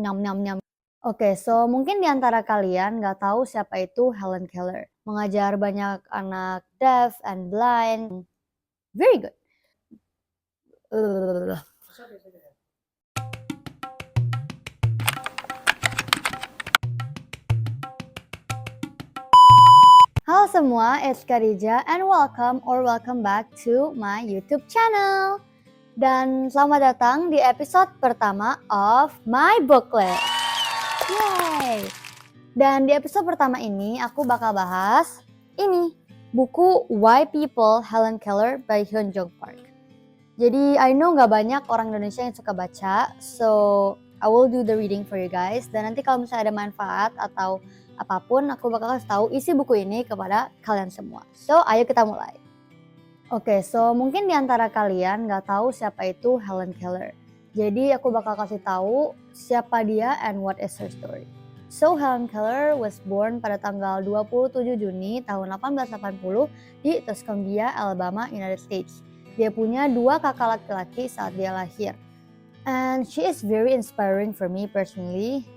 nyam nyam nyam. Oke, so mungkin di antara kalian nggak tahu siapa itu Helen Keller. Mengajar banyak anak deaf and blind. Very good. Halo semua, it's Khadija and welcome back to my YouTube channel. Dan selamat datang di episode pertama of my booklet. Yay! Dan di episode pertama ini aku bakal bahas ini, buku Why People Helen Keller by Hyun Jung Park. Jadi I know gak banyak orang Indonesia yang suka baca, so I will do the reading for you guys. Dan nanti kalau misalnya ada manfaat atau apapun, aku bakal kasih tahu isi buku ini kepada kalian semua. So ayo kita mulai. Oke, so mungkin di antara kalian nggak tahu siapa itu Helen Keller. Jadi aku bakal kasih tahu siapa dia and what is her story. So Helen Keller was born pada tanggal 27 Juni tahun 1880 di Tuscumbia, Alabama, United States. Dia punya 2 kakak laki-laki saat dia lahir. And she is very inspiring for me personally.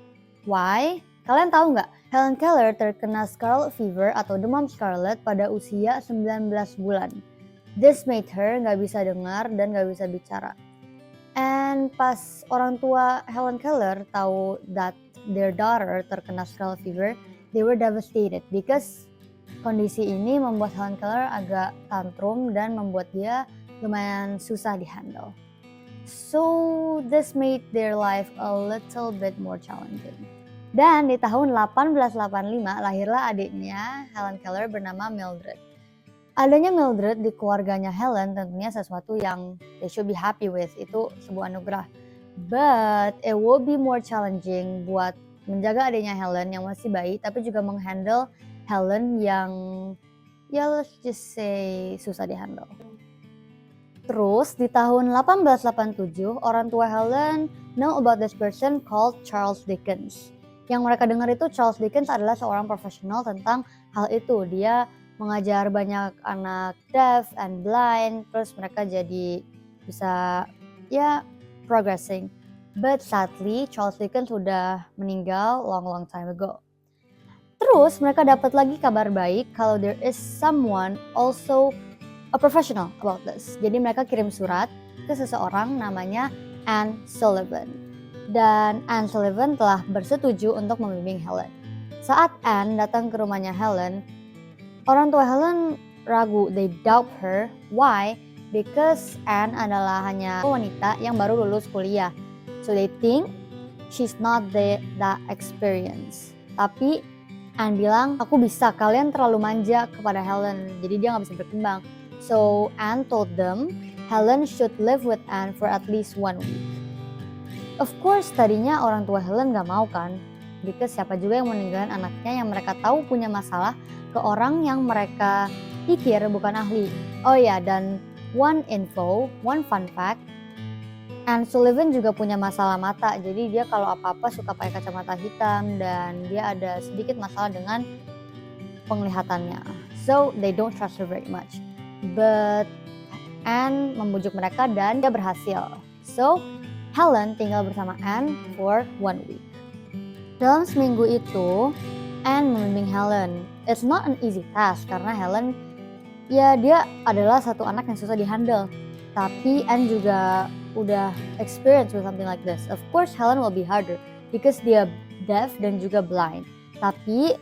Why? Kalian tahu nggak? Helen Keller terkena scarlet fever atau demam scarlet pada usia 19 bulan. This made her nggak bisa dengar dan nggak bisa bicara. And pas orang tua Helen Keller tahu that their daughter terkena scarlet fever, they were devastated because kondisi ini membuat Helen Keller agak tantrum dan membuat dia lumayan susah dihandle. So this made their life a little bit more challenging. Dan di tahun 1885 lahirlah adiknya Helen Keller bernama Mildred. Adanya Mildred di keluarganya Helen tentunya sesuatu yang they should be happy with, itu sebuah anugerah. But it will be more challenging buat menjaga adiknya Helen yang masih bayi, tapi juga menghandle Helen yang ya let's just say susah dihandle. Terus di tahun 1887 orang tua Helen know about this person called Charles Dickens. Yang mereka dengar itu Charles Dickens adalah seorang profesional tentang hal itu. Dia mengajar banyak anak deaf and blind, terus mereka jadi bisa ya progressing. But sadly Charles Dickens sudah meninggal long time ago. Terus mereka dapat lagi kabar baik kalau there is someone also a professional about this. Jadi mereka kirim surat ke seseorang namanya Anne Sullivan. Dan Anne Sullivan telah bersetuju untuk membimbing Helen. Saat Anne datang ke rumahnya Helen, orang tua Helen ragu, they doubt her. Why? Because Anne adalah hanya wanita yang baru lulus kuliah. So they think she's not that experienced. Tapi Anne bilang, aku bisa, kalian terlalu manja kepada Helen, jadi dia gak bisa berkembang. So Anne told them, Helen should live with Anne for at least 1 week. Of course tadinya orang tua Helen gak mau kan, because siapa juga yang meninggalkan anaknya yang mereka tahu punya masalah ke orang yang mereka pikir bukan ahli. Oh ya, dan one fun fact, Anne Sullivan juga punya masalah mata, jadi dia kalau apa-apa suka pakai kacamata hitam dan dia ada sedikit masalah dengan penglihatannya. So they don't trust her very much. But Anne membujuk mereka dan dia berhasil. So Helen tinggal bersama Anne for 1 week. Dalam seminggu itu, Anne membimbing Helen. It's not an easy task karena Helen ya dia adalah satu anak yang susah dihandle. Tapi Anne juga udah experience with something like this. Of course Helen will be harder because dia deaf dan juga blind. Tapi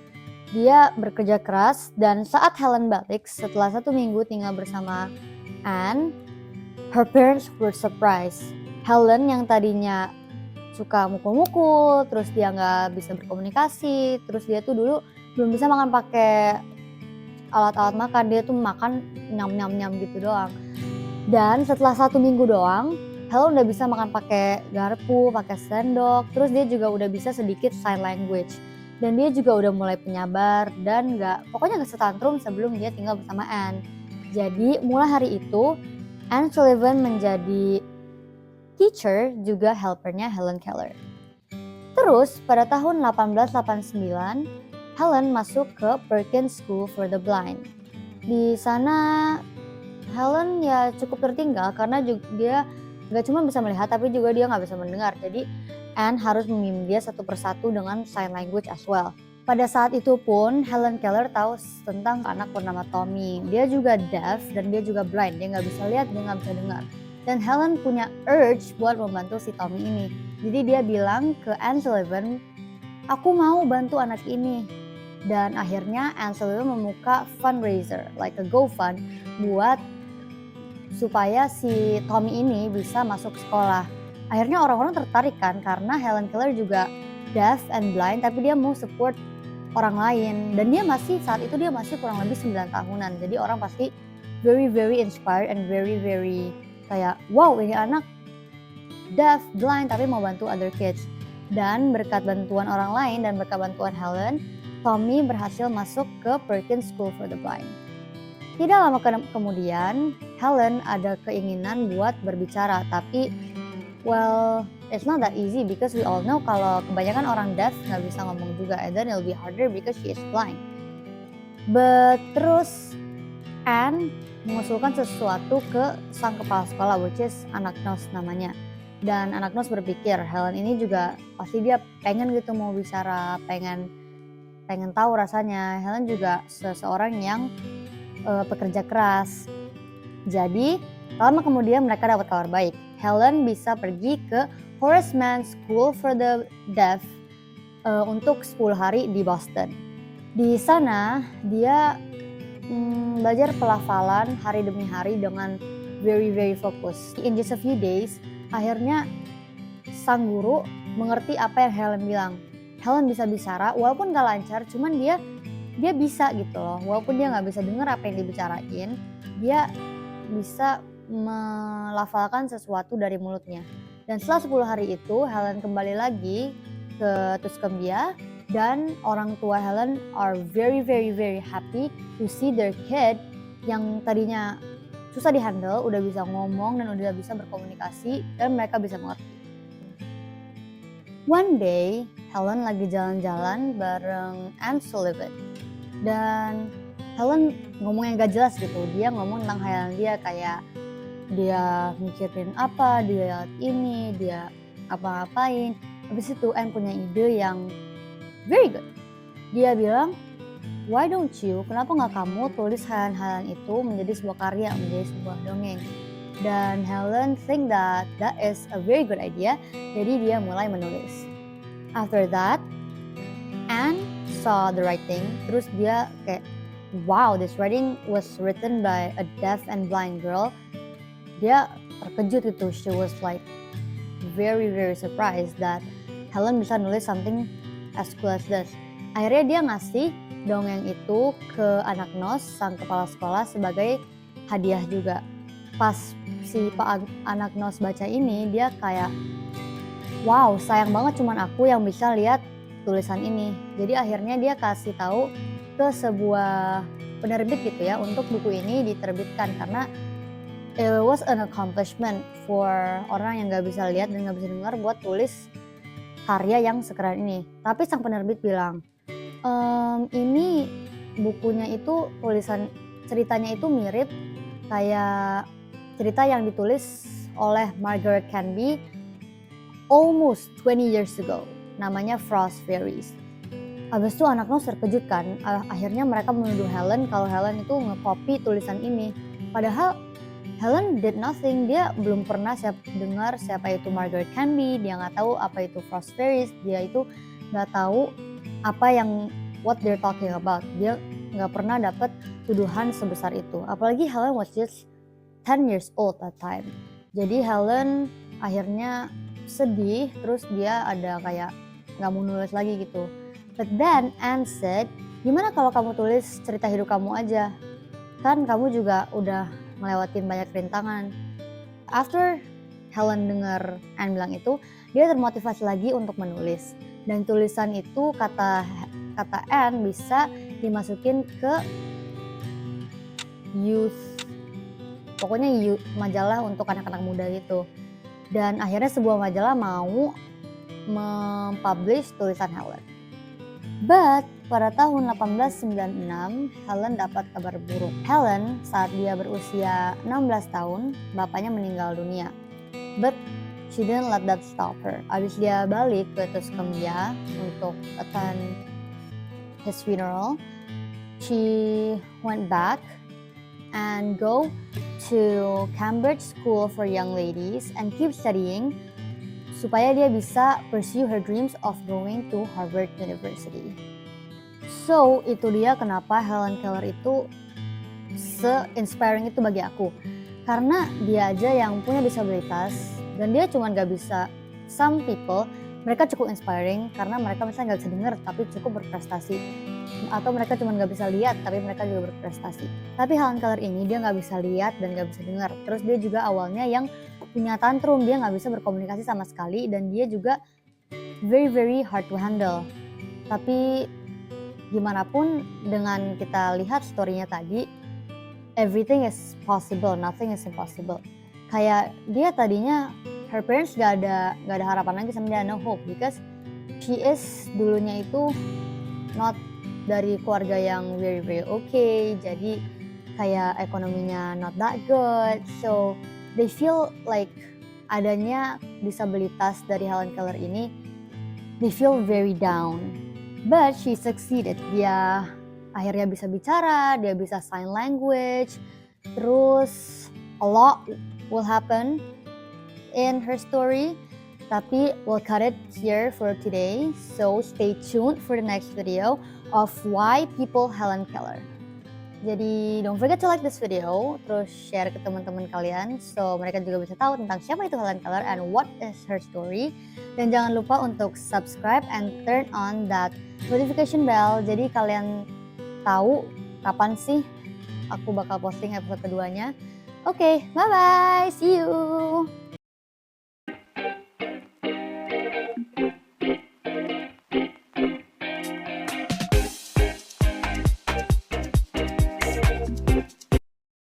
dia bekerja keras dan saat Helen balik setelah 1 minggu tinggal bersama Anne, her parents were surprised. Helen yang tadinya suka mukul-mukul, terus dia nggak bisa berkomunikasi, terus dia tuh dulu belum bisa makan pakai alat-alat makan, dia tuh makan nyam-nyam gitu doang. Dan setelah 1 minggu doang, Helen udah bisa makan pakai garpu, pakai sendok, terus dia juga udah bisa sedikit sign language. Dan dia juga udah mulai penyabar dan pokoknya gak setantrum sebelum dia tinggal bersama Anne. Jadi mulai hari itu, Anne Sullivan menjadi teacher juga helpernya Helen Keller. Terus pada tahun 1889, Helen masuk ke Perkins School for the Blind. Di sana Helen ya cukup tertinggal karena dia gak cuma bisa melihat tapi juga dia gak bisa mendengar. Jadi Anne harus membimbing dia satu persatu dengan sign language as well. Pada saat itu pun Helen Keller tahu tentang anak bernama Tommy. Dia juga deaf dan dia juga blind, dia nggak bisa lihat, dia nggak bisa dengar. Dan Helen punya urge buat membantu si Tommy ini. Jadi dia bilang ke Anne Sullivan, aku mau bantu anak ini. Dan akhirnya Anne Sullivan membuka fundraiser, like a GoFund, buat supaya si Tommy ini bisa masuk sekolah. Akhirnya orang-orang tertarik kan, karena Helen Keller juga deaf and blind, tapi dia mau support orang lain. Dan dia masih, saat itu dia masih kurang lebih 9 tahunan. Jadi orang pasti very inspired and very kayak, wow, ini anak deaf, blind, tapi mau bantu other kids. Dan berkat bantuan orang lain dan berkat bantuan Helen, Tommy berhasil masuk ke Perkins School for the Blind. Tidak lama kemudian, Helen ada keinginan buat berbicara, tapi well, it's not that easy because we all know kalau kebanyakan orang deaf nggak bisa ngomong juga, and then it'll be harder because she is blind. But terus Anne mengusulkan sesuatu ke sang kepala sekolah, which is anak Nos namanya. Dan anak Nos berpikir Helen ini juga pasti dia pengen gitu mau bicara, pengen tahu rasanya. Helen juga seseorang yang pekerja keras. Jadi lama kemudian mereka dapat kabar baik. Helen bisa pergi ke Horace Mann School for the Deaf untuk 10 hari di Boston. Di sana dia belajar pelafalan hari demi hari dengan very fokus. In just a few days, akhirnya sang guru mengerti apa yang Helen bilang. Helen bisa bicara walaupun gak lancar, cuman dia bisa gitu loh. Walaupun dia gak bisa dengar apa yang dibicarain, dia bisa melafalkan sesuatu dari mulutnya. Dan setelah 10 hari itu, Helen kembali lagi ke Tuscumbia, dan orang tua Helen are very happy to see their kid yang tadinya susah dihandle, udah bisa ngomong dan udah bisa berkomunikasi dan mereka bisa mengerti. One day, Helen lagi jalan-jalan bareng Anne Sullivan. Dan Helen ngomong yang gak jelas gitu, dia ngomong tentang khayalan dia, kayak dia mikirin apa, dia lihat ini, dia apa-apain. Habis itu Anne punya ide yang very good. Dia bilang, why don't you, kenapa gak kamu tulis khayalan itu menjadi sebuah karya, menjadi sebuah dongeng. Dan Helen think that is a very good idea, jadi dia mulai menulis. After that, Anne saw the writing, terus dia kayak, wow, this writing was written by a deaf and blind girl. Dia terkejut gitu, she was like very surprised that Helen bisa nulis something as cool as this. Akhirnya dia ngasih dongeng itu ke anak Nos, sang kepala sekolah, sebagai hadiah juga. Pas si anak Nos baca ini, dia kayak, wow, sayang banget cuman aku yang bisa lihat tulisan ini. Jadi akhirnya dia kasih tahu ke sebuah penerbit gitu ya, untuk buku ini diterbitkan, karena it was an accomplishment for orang yang gak bisa lihat dan gak bisa dengar buat tulis karya yang sekeren ini. Tapi sang penerbit bilang, ini bukunya itu ceritanya itu mirip kayak cerita yang ditulis oleh Margaret Canby almost 20 years ago. Namanya Frost Fairies. Habis itu anak Nos terkejut kan, akhirnya mereka menuduh Helen kalau Helen itu nge-copy tulisan ini. Padahal Helen did nothing, dia belum pernah dengar siapa itu Margaret Canby, dia nggak tahu apa itu Frost Fairies, dia itu nggak tahu apa yang what they're talking about. Dia nggak pernah dapat tuduhan sebesar itu. Apalagi Helen was just 10 years old that time. Jadi Helen akhirnya sedih, terus dia ada kayak nggak mau nulis lagi gitu. But then Anne said, gimana kalau kamu tulis cerita hidup kamu aja? Kan kamu juga udah ngelewatin banyak rintangan. After Helen dengar Anne bilang itu, dia termotivasi lagi untuk menulis. Dan tulisan itu kata Anne bisa dimasukin ke pokoknya majalah untuk anak-anak muda gitu. Dan akhirnya sebuah majalah mau mempublish tulisan Helen. But pada tahun 1896, Helen dapat kabar buruk. Helen saat dia berusia 16 tahun, bapaknya meninggal dunia. But she didn't let that stop her. Abis dia balik ke Tuscumbia untuk attend his funeral, she went back and go to Cambridge School for Young Ladies and keep studying supaya dia bisa pursue her dreams of going to Harvard University. So, itu dia kenapa Helen Keller itu se-inspiring itu bagi aku. Karena dia aja yang punya disabilitas dan dia cuma gak bisa, some people, mereka cukup inspiring karena mereka misalnya gak bisa dengar tapi cukup berprestasi. Atau mereka cuma gak bisa lihat tapi mereka juga berprestasi. Tapi Helen Keller ini dia gak bisa lihat dan gak bisa dengar. Terus dia juga awalnya yang punya tantrum, dia gak bisa berkomunikasi sama sekali dan dia juga very hard to handle. Tapi gimana pun dengan kita lihat story-nya tadi, everything is possible, nothing is impossible. Kayak dia tadinya, her parents gak ada harapan lagi sama dia, no hope, because she is dulunya itu not dari keluarga yang very okay, jadi kayak ekonominya not that good, so they feel like adanya disabilitas dari Helen Keller ini, they feel very down. But she succeeded, dia akhirnya bisa bicara, dia bisa sign language, terus a lot will happen in her story. Tapi we'll cut it here for today, so stay tuned for the next video of Why People Helen Keller. Jadi don't forget to like this video, terus share ke teman-teman kalian so mereka juga bisa tahu tentang siapa itu Helen Keller and what is her story. Dan jangan lupa untuk subscribe and turn on that notification bell jadi kalian tahu kapan sih aku bakal posting episode keduanya. Oke, bye-bye, see you!